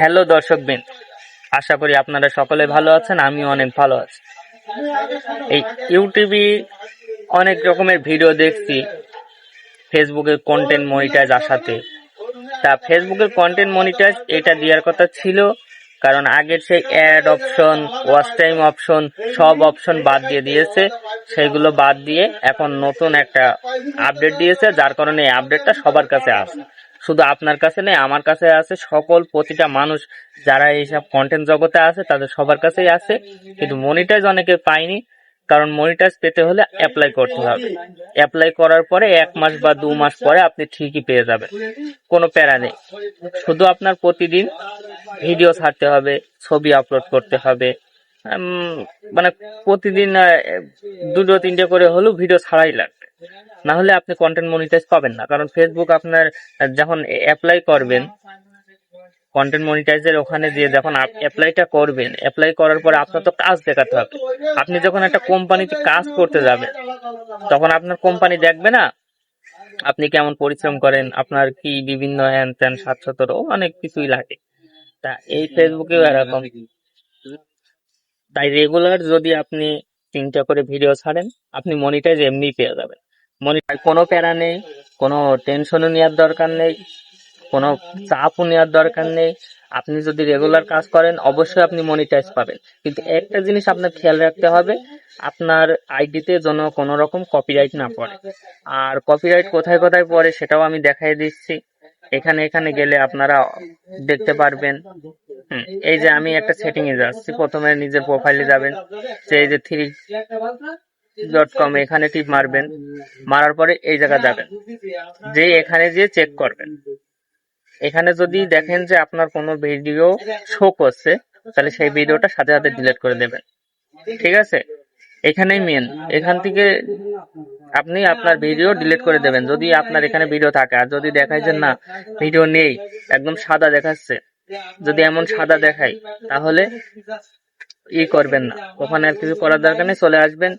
Hello দর্শকবৃন্দ, আশা করি আপনারা সকলে ভালো আছেন। আমিও অনেক ভালো আছি। এই ইউটিউবে অনেক রকমের ভিডিও দেখছি ফেসবুকের কন্টেন্ট মনিটাইজ আসাতে। তা ফেসবুকের কন্টেন্ট মনিটাইজ এটা দেওয়ার কথা ছিল, কারণ আগের সেই add option, watch time option সব অপশন বাদ দিয়ে দিয়েছে। সেইগুলো বাদ দিয়ে এখন নতুন একটা আপডেট দিয়েছে, যার কারণে এই আপডেটটা সবার কাছে আসে। শুধু আপনার কাছে নেই, আমার কাছে আছে, প্রতিটা মানুষ যারা এইসব কন্টেন্ট জগতে আছে তাদের সবার কাছেই আছে। কিন্তু মনিটাইজ অনেকে পায়নি, কারণ মনিটাইজ পেতে হলে অ্যাপ্লাই করতে হবে। অ্যাপ্লাই করার পরে 1 মাস বা 2 মাস পরে আপনি ঠিকই পেয়ে যাবেন, কোনো প্যারা নেই। শুধু আপনার প্রতিদিন ভিডিও ছাড়তে হবে, ছবি আপলোড করতে হবে, মানে প্রতিদিন 2-3টে করে হলেও ভিডিও ছাড়াই লাগবে, না হলে আপনি কন্টেন্ট মনিটাইজ পাবেন না। কারণ ফেসবুক আপনার যখন অ্যাপ্লাই করবেন কন্টেন্ট মনিটাইজের ওখানে দিয়ে যখন অ্যাপ্লাইটা করবেন, অ্যাপ্লাই করার পরে আপনার তো কাজ দেখাতে হবে। আপনি যখন একটা কোম্পানিতে কাজ করতে যাবেন তখন আপনার কোম্পানি দেখবে না আপনি কেমন পরিশ্রম করেন, আপনার কি বিভিন্ন হ্যান ত্যান 7-17 অনেক কিছুই লাগে। তা এই ফেসবুকেও এরকম। তাই রেগুলার যদি আপনি 3টা করে ভিডিও ছাড়েন, আপনি মনিটাইজ এমনি পেয়ে যাবেন। মনিটাইজ কোনো প্যারা নেই, কোনো টেনশনও নেওয়ার দরকার নেই, কোনো চাপও নেওয়ার দরকার নেই। আপনি যদি রেগুলার কাজ করেন অবশ্যই আপনি মনিটাইজ পাবেন। কিন্তু একটা জিনিস আপনার খেয়াল রাখতে হবে, আপনার আইডিতে যেন কোনো রকম কপিরাইট না পড়ে। আর কপিরাইট কোথায় কোথায় পড়ে সেটাও আমি দেখাই দিচ্ছি। এখানে গেলে আপনারা দেখতে পারবেন। এই যে আমি একটা সেটিং এ যাচ্ছি, প্রথমে নিজের প্রোফাইলে যাবেন, এই যে 3.com এখানে টিপ মারবেন, মারার পরে এই জায়গা যাবেন, যে এখানে গিয়ে চেক করবেন। এখানে যদি দেখেন যে আপনার কোনো ভিডিও শো করছে, তাহলে সেই ভিডিওটা সাথে সাথে ডিলিট করে দেবেন, ঠিক আছে? এখানেই মেন, এখান থেকে আপনি আপনার ভিডিও ডিলিট করে দেবেন যদি আপনার এখানে ভিডিও থাকে। আর যদি দেখায় যে না ভিডিও নেই, একদম সাদা দেখাচ্ছে, যদি এমন সাদা দেখায় তাহলে করবেন না, ওখানে আর কিছু করার দরকার নেই, চলে আসবেন।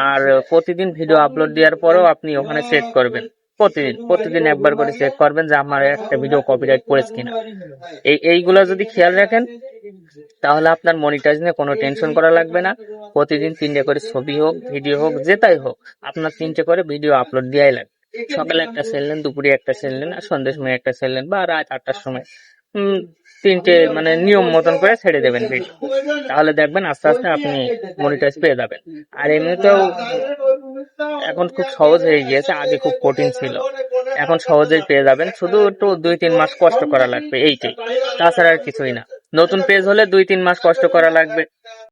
আর প্রতিদিন ভিডিও আপলোড দেওয়ার পরেও আপনি ওখানে চেক করবেন, প্রতিদিন একবার করে চেক করবেন যে আমার একটা ভিডিও কপিরাইট পড়েছে কিনা। এইগুলো যদি খেয়াল রাখেন তাহলে আপনার মনিটাইজ নিয়ে কোনো টেনশন করা লাগবে না। প্রতিদিন 3টে করে ছবি হোক, ভিডিও হোক, যেটাই হোক, আপনার 3টে করে ভিডিও আপলোড দেওয়াই লাগবে। সকালে একটা ছেড়লেন, দুপুরে একটা ছেড়লেন, আর সন্ধ্যের সময় একটা ছেড়লেন, বা রাত 8টার সময় 3টে, মানে নিয়ম মতন করে ছেড়ে দেবেন ভিডিও। তাহলে দেখবেন আস্তে আস্তে আপনি মনিটাইজ পেয়ে যাবেন। আর এমনিতেও এখন খুব সহজ হয়ে গিয়েছে, আগে খুব কঠিন ছিল, এখন সহজেই পেয়ে যাবেন। শুধু একটু 2-3 মাস কষ্ট করা লাগবে, এইটাই, তাছাড়া আর কিছুই না। নতুন পেজ হলে 2-3 মাস কষ্ট করা লাগবে।